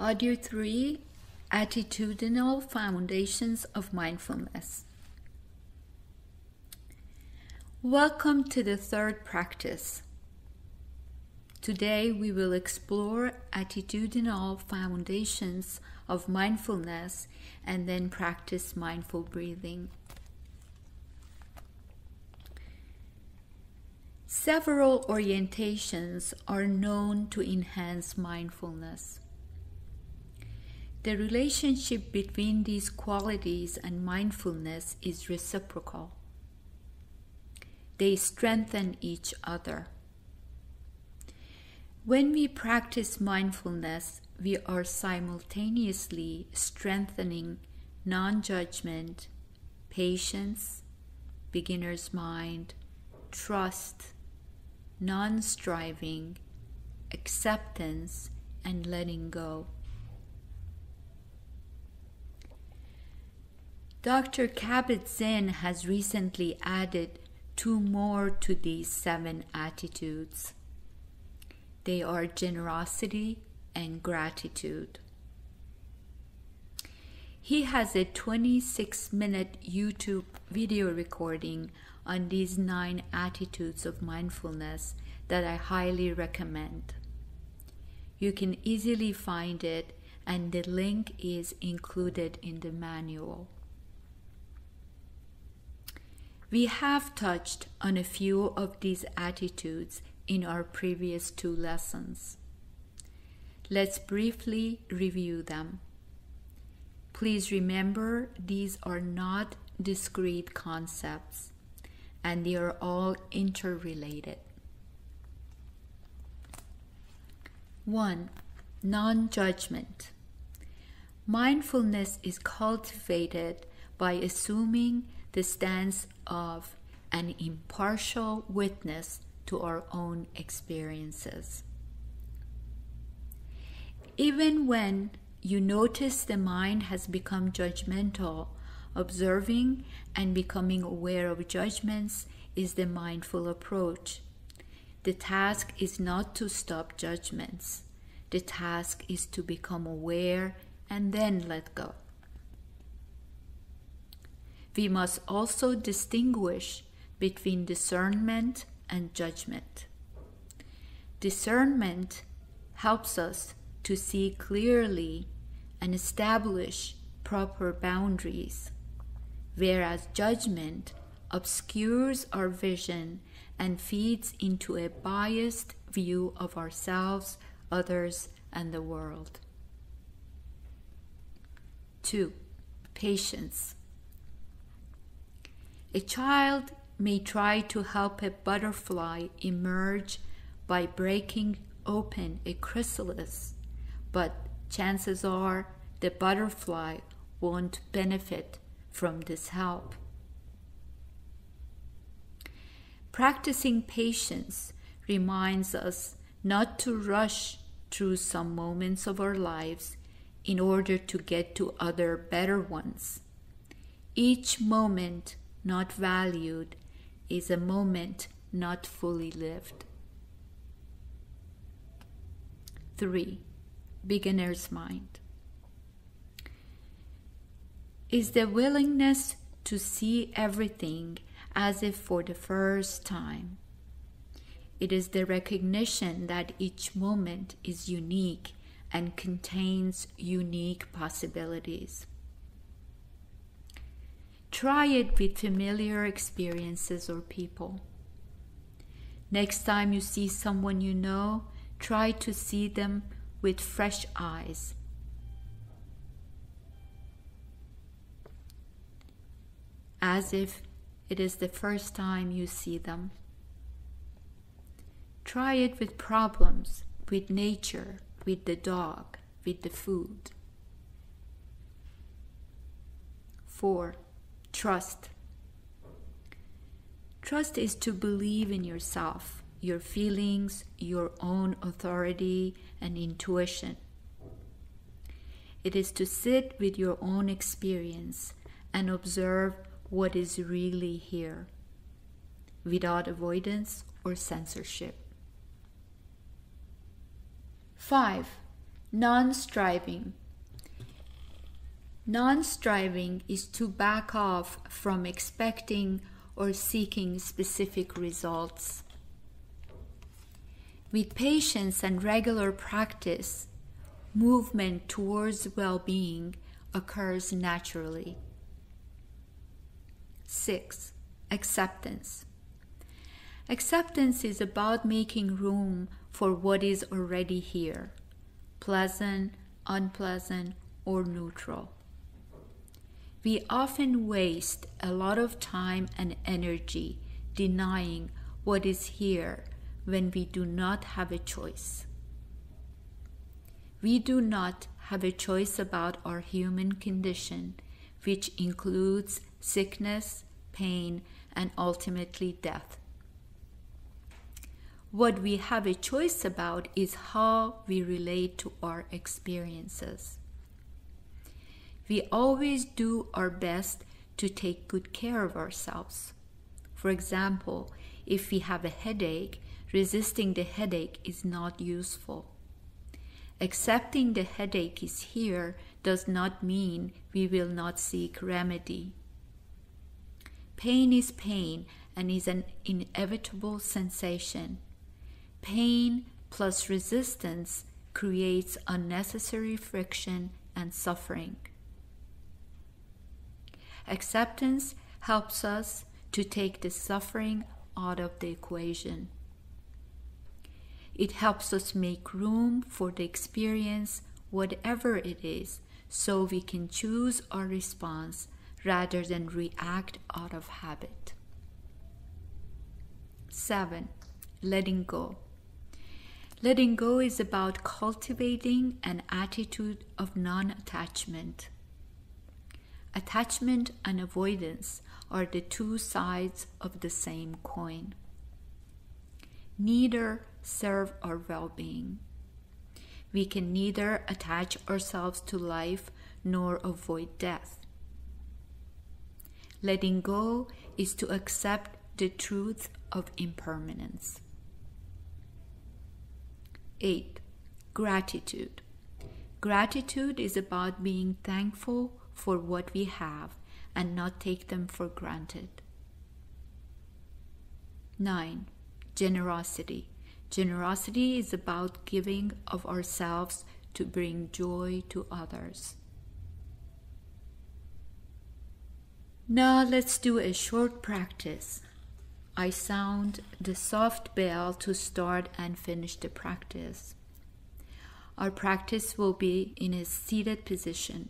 Audio 3, Attitudinal Foundations of Mindfulness. Welcome to the third practice. Today we will explore attitudinal foundations of mindfulness and then practice mindful breathing. Several orientations are known to enhance mindfulness. The relationship between these qualities and mindfulness is reciprocal. They strengthen each other. When we practice mindfulness, we are simultaneously strengthening non-judgment, patience, beginner's mind, trust, non-striving, acceptance, and letting go. Dr. Kabat-Zinn has recently added 2 more to these 7 attitudes. They are generosity and gratitude. He has a 26-minute YouTube video recording on these 9 attitudes of mindfulness that I highly recommend. You can easily find it, and the link is included in the manual. We have touched on a few of these attitudes in our previous 2 lessons. Let's briefly review them. Please remember, these are not discrete concepts, and they are all interrelated. 1. Non-judgment. Mindfulness is cultivated by assuming the stance of an impartial witness to our own experiences. Even when you notice the mind has become judgmental, observing and becoming aware of judgments is the mindful approach. The task is not to stop judgments. The task is to become aware and then let go. We must also distinguish between discernment and judgment. Discernment helps us to see clearly and establish proper boundaries, whereas judgment obscures our vision and feeds into a biased view of ourselves, others, and the world. 2. Patience. A child may try to help a butterfly emerge by breaking open a chrysalis, but chances are the butterfly won't benefit from this help. Practicing patience reminds us not to rush through some moments of our lives in order to get to other better ones. Each moment not valued is a moment not fully lived. 3. Beginner's mind is the willingness to see everything as if for the first time. It is the recognition that each moment is unique and contains unique possibilities. Try it with familiar experiences or people. Next time you see someone you know, try to see them with fresh eyes. As if it is the first time you see them. Try it with problems, with nature, with the dog, with the food. 4. Trust. Trust is to believe in yourself, your feelings, your own authority and intuition. It is to sit with your own experience and observe what is really here, without avoidance or censorship. 5. Non-striving. Non-striving is to back off from expecting or seeking specific results. With patience and regular practice, movement towards well-being occurs naturally. 6. Acceptance. Acceptance is about making room for what is already here, pleasant, unpleasant, or neutral. We often waste a lot of time and energy denying what is here when we do not have a choice. We do not have a choice about our human condition, which includes sickness, pain, and ultimately death. What we have a choice about is how we relate to our experiences. We always do our best to take good care of ourselves. For example, if we have a headache, resisting the headache is not useful. Accepting the headache is here does not mean we will not seek remedy. Pain is pain and is an inevitable sensation. Pain plus resistance creates unnecessary friction and suffering. Acceptance helps us to take the suffering out of the equation. It helps us make room for the experience, whatever it is, so we can choose our response rather than react out of habit. 7. Letting go. Letting go is about cultivating an attitude of non-attachment. Attachment and avoidance are the two sides of the same coin. Neither serve our well-being. We can neither attach ourselves to life nor avoid death. Letting go is to accept the truth of impermanence. 8. Gratitude. Gratitude is about being thankful for what we have and not take them for granted. 9. Generosity. Generosity is about giving of ourselves to bring joy to others. Now let's do a short practice. I sound the soft bell to start and finish the practice. Our practice will be in a seated position.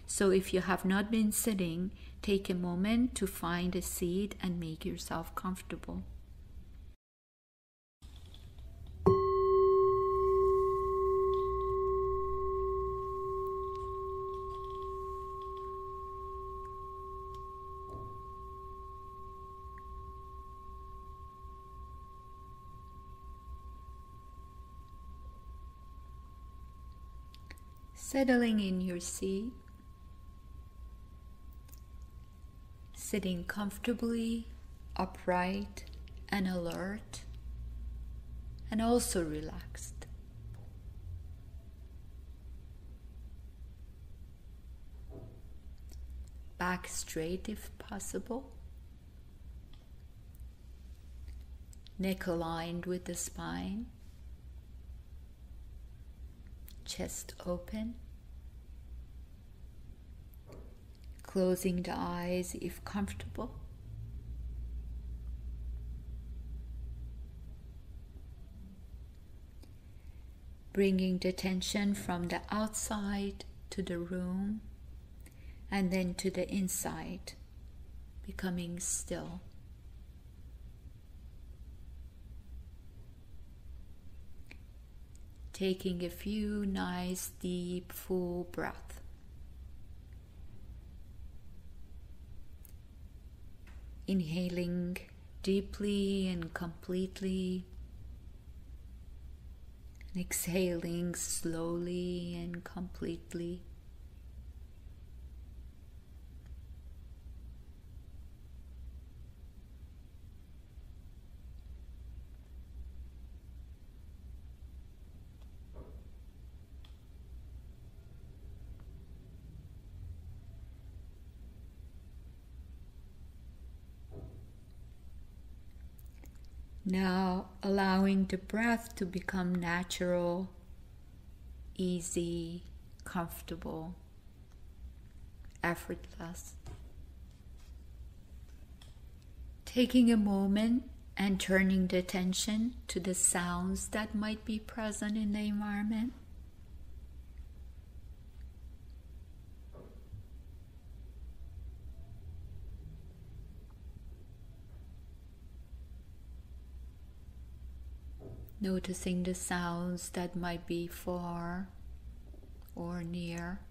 So if you have not been sitting, take a moment to find a seat and make yourself comfortable. Settling in your seat, sitting comfortably, upright and alert, and also relaxed. Back straight if possible, neck aligned with the spine, chest open, closing the eyes if comfortable. Bringing the attention from the outside to the room and then to the inside, becoming still. Taking a few nice, deep, full breaths. Inhaling deeply and completely, and exhaling slowly and completely. Now allowing the breath to become natural, easy, comfortable, effortless. Taking a moment and turning the attention to the sounds that might be present in the environment. Noticing the sounds that might be far or near.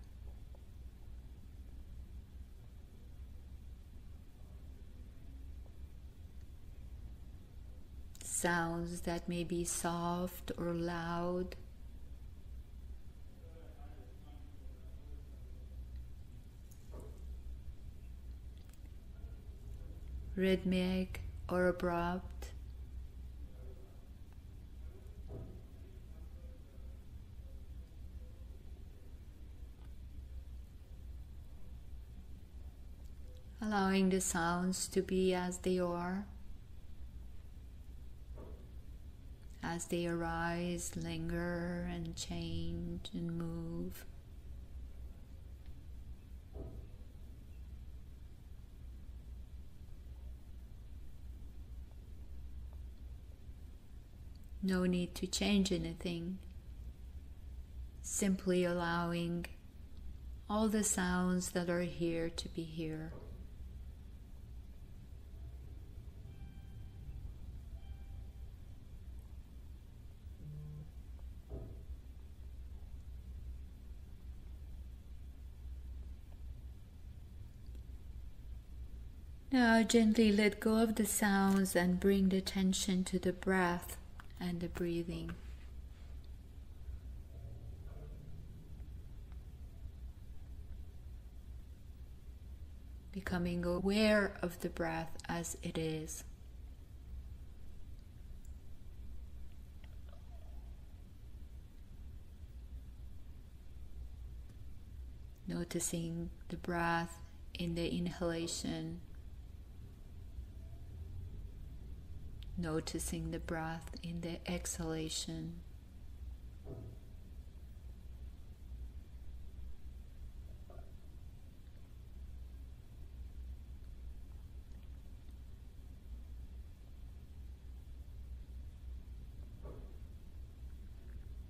Sounds that may be soft or loud. Rhythmic or abrupt. Allowing the sounds to be as they are, as they arise, linger, and change and move. No need to change anything, simply allowing all the sounds that are here to be here. Now gently let go of the sounds and bring the attention to the breath and the breathing. Becoming aware of the breath as it is. Noticing the breath in the inhalation. Noticing the breath in the exhalation.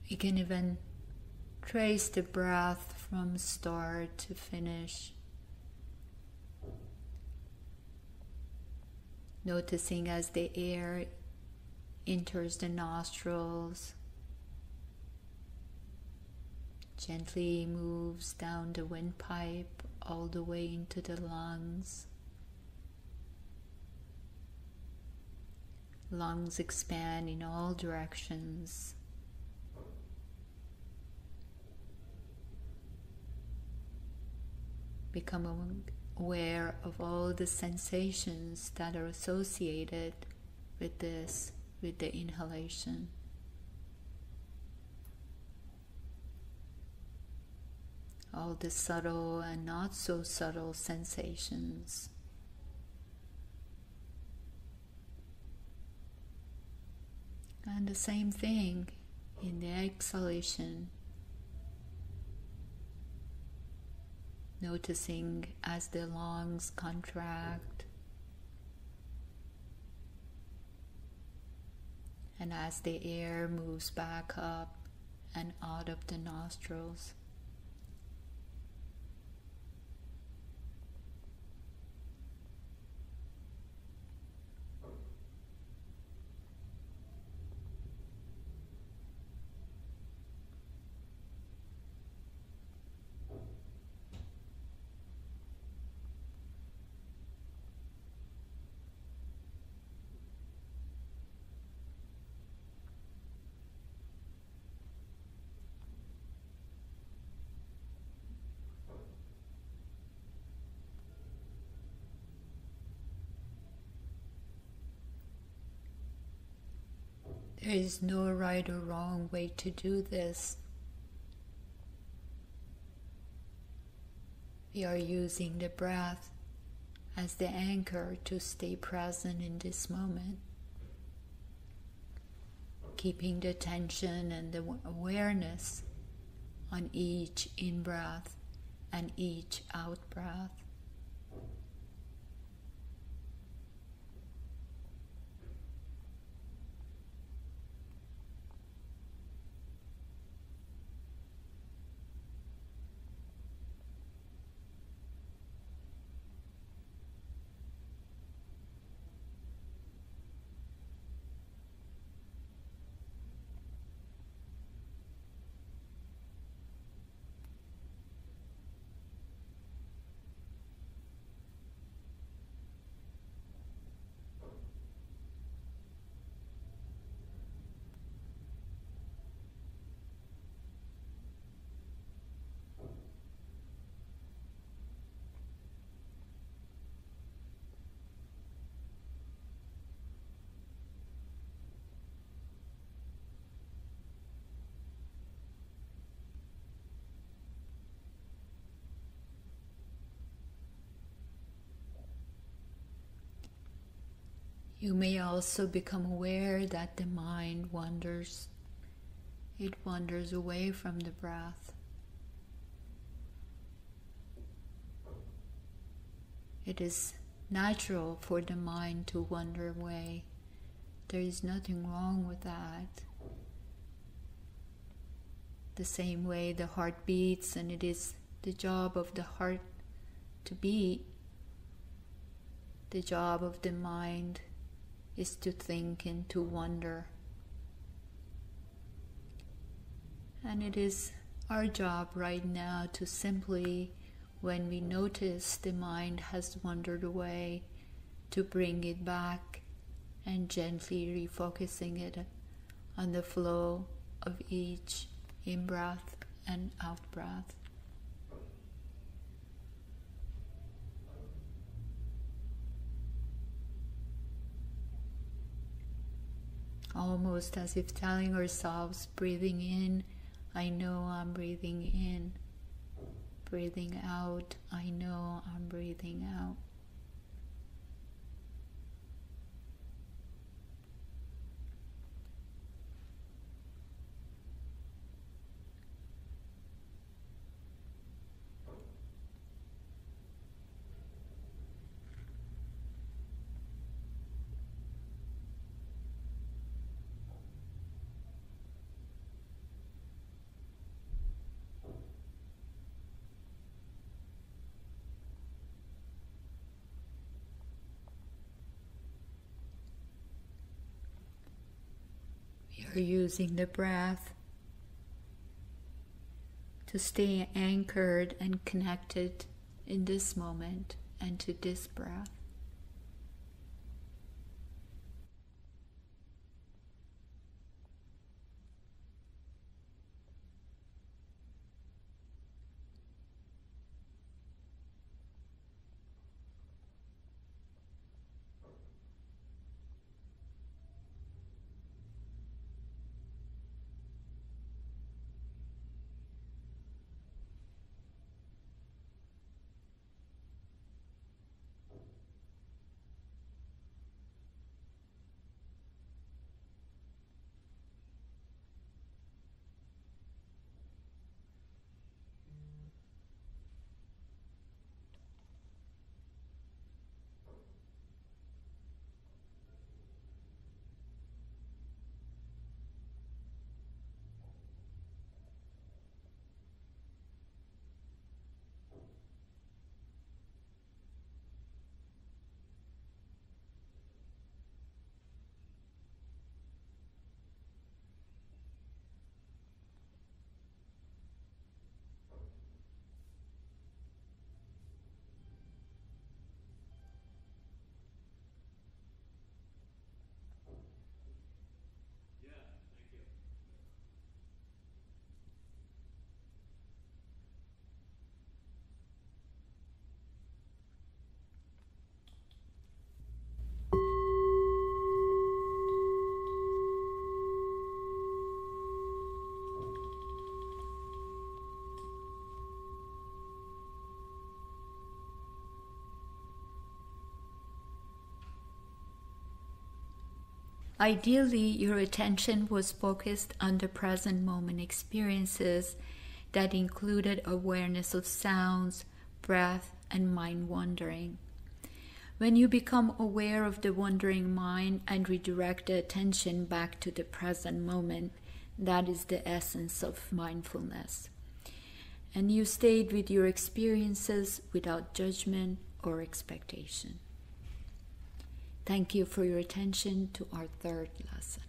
You can even trace the breath from start to finish. Noticing as the air enters the nostrils, gently moves down the windpipe all the way into the lungs. Lungs expand in all directions. Become aware of all the sensations that are associated with this, with the inhalation. All the subtle and not so subtle sensations. And the same thing in the exhalation. Noticing as the lungs contract and as the air moves back up and out of the nostrils. There is no right or wrong way to do this. We are using the breath as the anchor to stay present in this moment. keeping the attention and the awareness on each in-breath and each out-breath. You may also become aware that the mind wanders. It wanders away from the breath. It is natural for the mind to wander away. There is nothing wrong with that. The same way the heart beats, and it is the job of the heart to beat, the job of the mind is to think and to wonder. And it is our job right now to simply, when we notice the mind has wandered away, to bring it back and gently refocusing it on the flow of each in-breath and out-breath. Almost as if telling ourselves, breathing in, I know I'm breathing in. Breathing out, I know I'm breathing out. We are using the breath to stay anchored and connected in this moment and to this breath. Ideally, your attention was focused on the present moment experiences that included awareness of sounds, breath, and mind wandering. When you become aware of the wandering mind and redirect the attention back to the present moment, that is the essence of mindfulness. And you stayed with your experiences without judgment or expectation. Thank you for your attention to our third lesson.